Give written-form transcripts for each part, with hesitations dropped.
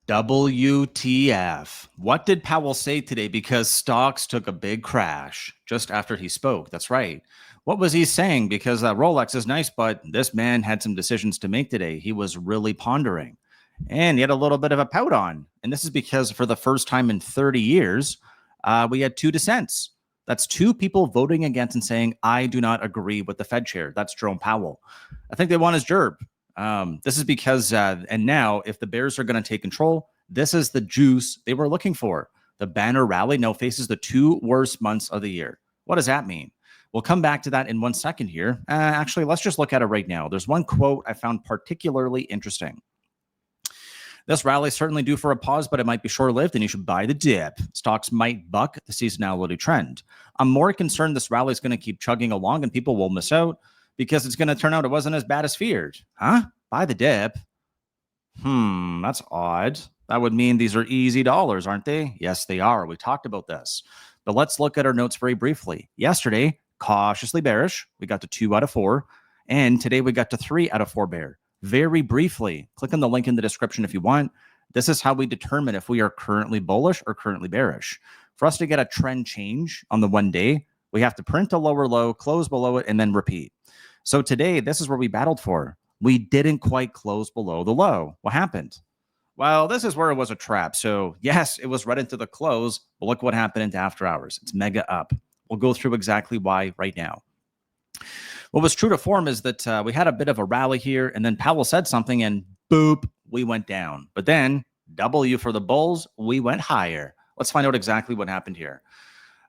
WTF. What did Powell say today? Because stocks took a big crash just after he spoke. That's right. What was he saying? Because Rolex is nice, but this man had some decisions to make today. He was really pondering and he had a little bit of a pout on. And this is because for the first time in 30 years, we had two dissents. That's two people voting against and saying, I do not agree with the Fed chair. That's Jerome Powell. I think they want his gerb. This is because, and now if the Bears are going to take control, this is the juice they were looking for. The banner rally now faces the two worst months of the year. What does that mean? We'll come back to that in 1 second here. Actually, let's just look at it right now. There's one quote I found particularly interesting. This rally is certainly due for a pause, but it might be short-lived and you should buy the dip. Stocks might buck the seasonality trend. I'm more concerned this rally is going to keep chugging along and people will miss out because it's going to turn out it wasn't as bad as feared. Huh? Buy the dip? That's odd. That would mean these are easy dollars, aren't they? Yes, they are. We talked about this. But let's look at our notes very briefly. Yesterday, cautiously bearish. We got to 2 out of 4. And today we got to 3 out of 4 bear. Very briefly, click on the link in the description if you want. This is how we determine if we are currently bullish or currently bearish. For us to get a trend change on the 1 day, we have to print a lower low, close below it, and then repeat. So today, this is where we battled for. We didn't quite close below the low. What happened? Well, this is where it was a trap. So yes, it was right into the close, but look what happened into after hours. It's mega up. We'll go through exactly why right now. What was true to form is that we had a bit of a rally here, and then Powell said something, and boop, we went down. But then W for the bulls, we went higher. Let's find out exactly what happened here.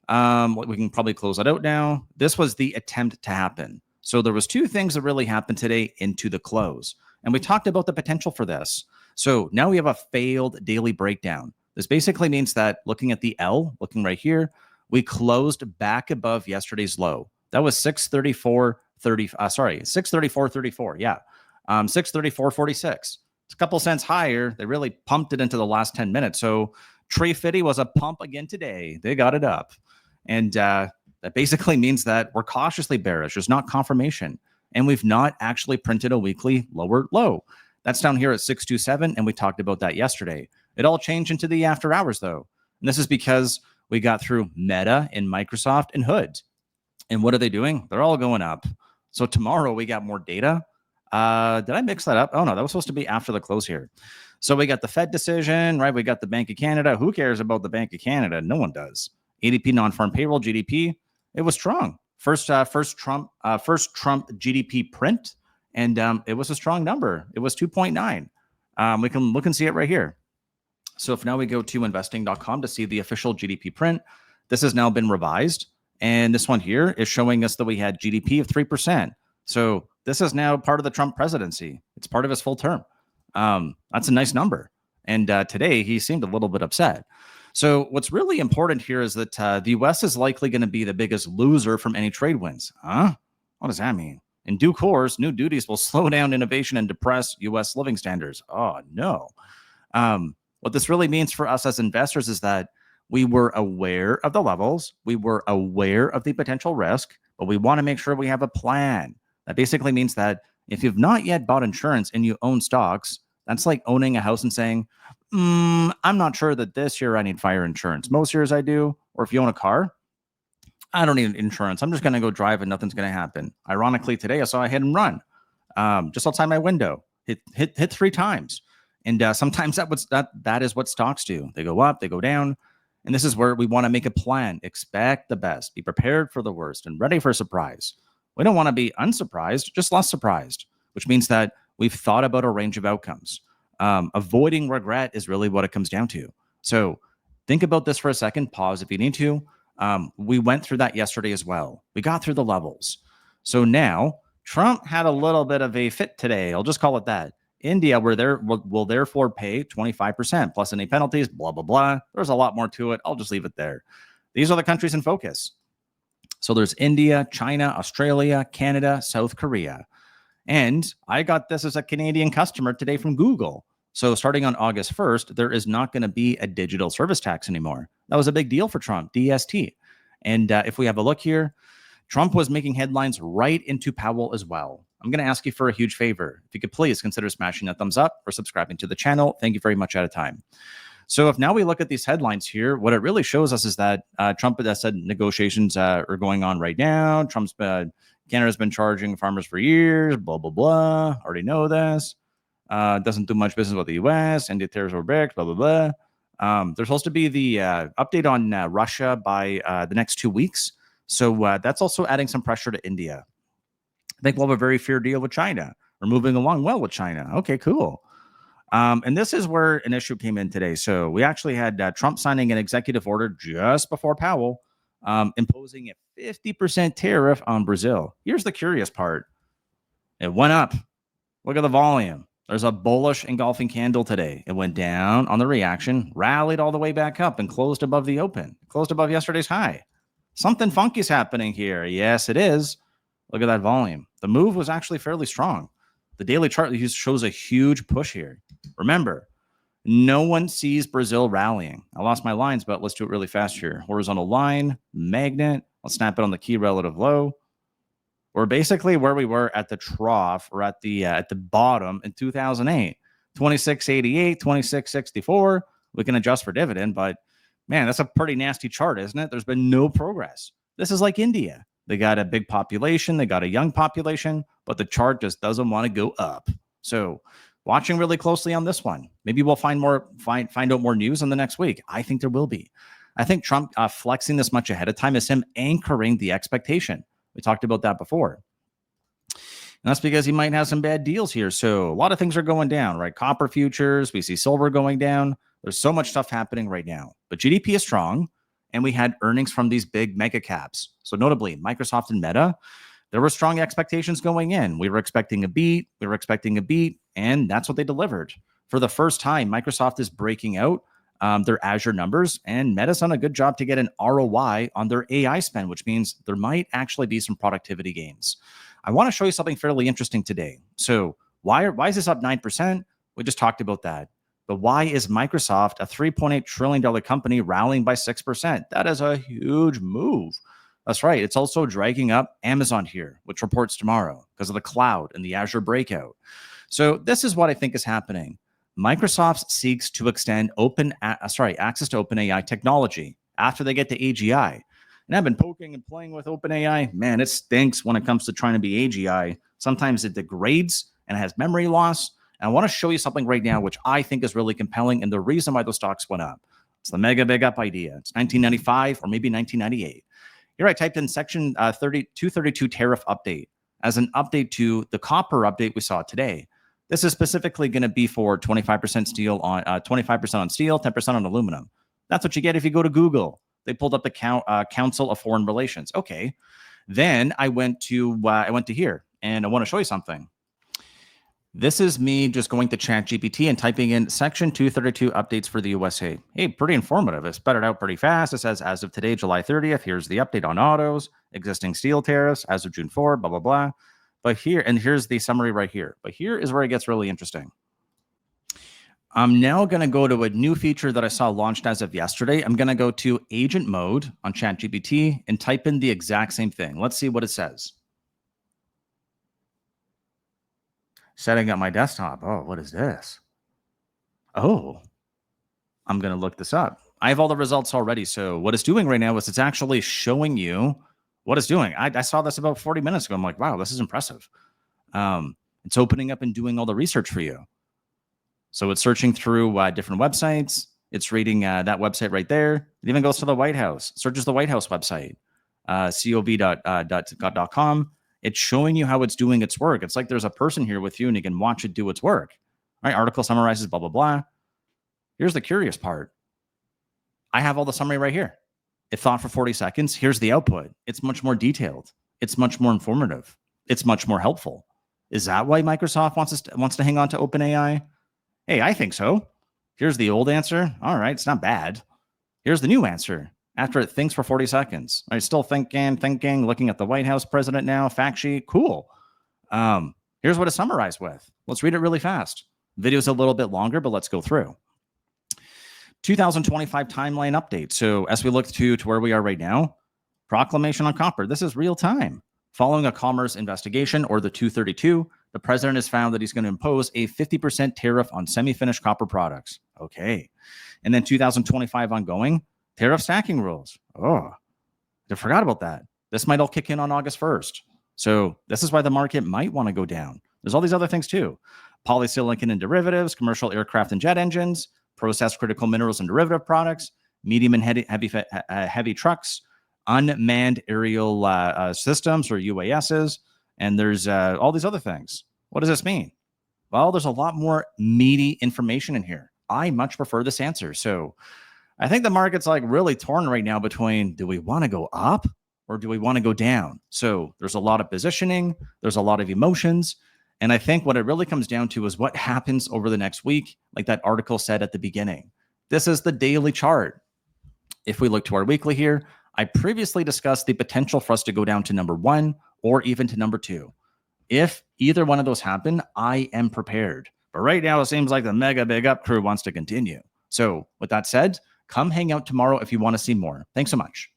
We can probably close it out now. This was the attempt to happen. So there was two things that really happened today into the close, and we talked about the potential for this. So now we have a failed daily breakdown. This basically means that looking at the L, looking right here, we closed back above yesterday's low. That was 634.34. Yeah. 634.46. It's a couple cents higher. They really pumped it into the last 10 minutes. So Tree Fitty was a pump again today. They got it up. And that basically means that we're cautiously bearish. There's not confirmation. And we've not actually printed a weekly lower low. That's down here at 627. And we talked about that yesterday. It all changed into the after hours though. And this is because we got through Meta and Microsoft and Hood. And what are they doing? They're all going up. So tomorrow we got more data. Did I mix that up? Oh no, that was supposed to be after the close here. So we got the Fed decision, right? We got the Bank of Canada. Who cares about the Bank of Canada? No one does. ADP non-farm payroll, GDP. It was strong. First Trump GDP print, and it was a strong number. It was 2.9. We can look and see it right here. So if now we go to investing.com to see the official GDP print, this has now been revised. And this one here is showing us that we had GDP of 3%. So this is now part of the Trump presidency. It's part of his full term. That's a nice number. And today he seemed a little bit upset. So what's really important here is that the U.S. is likely going to be the biggest loser from any trade wins. Huh? What does that mean? In due course, new duties will slow down innovation and depress U.S. living standards. Oh, no. What this really means for us as investors is that we were aware of the levels. We were aware of the potential risk, but we want to make sure we have a plan. That basically means that if you've not yet bought insurance and you own stocks, that's like owning a house and saying, I'm not sure that this year I need fire insurance. Most years I do. Or if you own a car, I don't need insurance. I'm just going to go drive and nothing's going to happen. Ironically, today I saw a hit and run just outside my window. Hit 3 times. And sometimes that is what stocks do. They go up, they go down. And this is where we want to make a plan. Expect the best. Be prepared for the worst and ready for a surprise. We don't want to be unsurprised, just less surprised, which means that we've thought about a range of outcomes. Avoiding regret is really what it comes down to. So think about this for a second. Pause if you need to. We went through that yesterday as well. We got through the levels. So now Trump had a little bit of a fit today. I'll just call it that. India will therefore pay 25% plus any penalties, blah, blah, blah. There's a lot more to it. I'll just leave it there. These are the countries in focus. So there's India, China, Australia, Canada, South Korea. And I got this as a Canadian customer today from Google. So starting on August 1st, there is not going to be a digital service tax anymore. That was a big deal for Trump, DST. And if we have a look here, Trump was making headlines right into Powell as well. I'm going to ask you for a huge favor. If you could please consider smashing that thumbs up or subscribing to the channel. Thank you very much at a time. So if now we look at these headlines here, what it really shows us is that Trump has said negotiations are going on right now. Canada's been charging farmers for years, blah, blah, blah. Already know this. Doesn't do much business with the U.S. India tariffs were bricked, blah, blah, blah. There's supposed to be the update on Russia by the next 2 weeks. So that's also adding some pressure to India. I think we'll have a very fair deal with China. We're moving along well with China. Okay, cool. And this is where an issue came in today. So we actually had Trump signing an executive order just before Powell, imposing a 50% tariff on Brazil. Here's the curious part. It went up. Look at the volume. There's a bullish engulfing candle today. It went down on the reaction, rallied all the way back up, and closed above the open. Closed above yesterday's high. Something funky is happening here. Yes, it is. Look at that volume. The move was actually fairly strong. The daily chart shows a huge push here. Remember, no one sees Brazil rallying. I lost my lines, but let's do it really fast here. Horizontal line, magnet. Let's snap it on the key relative low. We're basically where we were at the trough or at the bottom in 2008. 2688, 2664. We can adjust for dividend, but man, that's a pretty nasty chart, isn't it? There's been no progress. This is like India. They got a big population. They got a young population, but the chart just doesn't want to go up. So watching really closely on this one. Maybe we'll find out more news in the next week. I think there will be. I think Trump flexing this much ahead of time is him anchoring the expectation. We talked about that before. And that's because he might have some bad deals here. So a lot of things are going down, right? Copper futures, we see silver going down. There's so much stuff happening right now. But GDP is strong, and we had earnings from these big mega caps. So notably, Microsoft and Meta, there were strong expectations going in. We were expecting a beat. And that's what they delivered. For the first time, Microsoft is breaking out their Azure numbers, and Meta's done a good job to get an ROI on their AI spend, which means there might actually be some productivity gains. I want to show you something fairly interesting today. So why is this up 9%? We just talked about that. But why is Microsoft, a $3.8 trillion company, rallying by 6%? That is a huge move. That's right. It's also dragging up Amazon here, which reports tomorrow because of the cloud and the Azure breakout. So this is what I think is happening. Microsoft seeks to extend access to OpenAI technology after they get to AGI. And I've been poking and playing with OpenAI. Man, it stinks when it comes to trying to be AGI. Sometimes it degrades and it has memory loss. And I want to show you something right now, which I think is really compelling. And the reason why those stocks went up. It's the mega big up idea. It's 1995 or maybe 1998. Here I typed in section 232 tariff update as an update to the copper update we saw today. This is specifically going to be for 25% steel on 25% on steel, 10% on aluminum. That's what you get if you go to Google. They pulled up the Council of Foreign Relations. Okay, then I went to here, and I want to show you something. This is me just going to ChatGPT and typing in section 232 updates for the USA. Hey, pretty informative. It sped it out pretty fast. It says as of today, July 30th, here's the update on autos, existing steel tariffs as of June 4, blah, blah, blah. But here's the summary right here. But here is where it gets really interesting. I'm now going to go to a new feature that I saw launched as of yesterday. I'm going to go to agent mode on ChatGPT and type in the exact same thing. Let's see what it says. Setting up my desktop. Oh, what is this? Oh, I'm going to look this up. I have all the results already. So what it's doing right now is it's actually showing you what it's doing. I saw this about 40 minutes ago. I'm like, wow, this is impressive. It's opening up and doing all the research for you. So it's searching through different websites. It's reading that website right there. It even goes to the White House, searches the White House website, cov.com. It's showing you how it's doing its work. It's like there's a person here with you and you can watch it do its work. Right? Article summarizes, blah, blah, blah. Here's the curious part. I have all the summary right here. It thought for 40 seconds. Here's the output. It's much more detailed. It's much more informative. It's much more helpful. Is that why Microsoft wants to hang on to OpenAI? Hey, I think so. Here's the old answer. All right, it's not bad. Here's the new answer. After it thinks for 40 seconds. All right, still thinking, looking at the White House president now, fact sheet, cool. Here's what it's summarized with. Let's read it really fast. Video's a little bit longer, but let's go through. 2025 timeline update. So as we look to where we are right now, proclamation on copper. This is real time. Following a commerce investigation, or the 232, the president has found that he's going to impose a 50% tariff on semi-finished copper products. Okay. And then 2025 ongoing, tariff stacking rules. Oh, I forgot about that. This might all kick in on August 1st. So this is why the market might want to go down. There's all these other things too. Polysilicon and derivatives, commercial aircraft and jet engines, processed critical minerals and derivative products, medium and heavy trucks, unmanned aerial systems or UASs, and there's all these other things. What does this mean? Well, there's a lot more meaty information in here. I much prefer this answer. So I think the market's like really torn right now between, do we want to go up or do we want to go down? So there's a lot of positioning, there's a lot of emotions. And I think what it really comes down to is what happens over the next week, like that article said at the beginning. This is the daily chart. If we look to our weekly here, I previously discussed the potential for us to go down to number 1 or even to number 2. If either one of those happen, I am prepared. But right now, it seems like the mega big up crew wants to continue. So with that said, come hang out tomorrow if you want to see more. Thanks so much.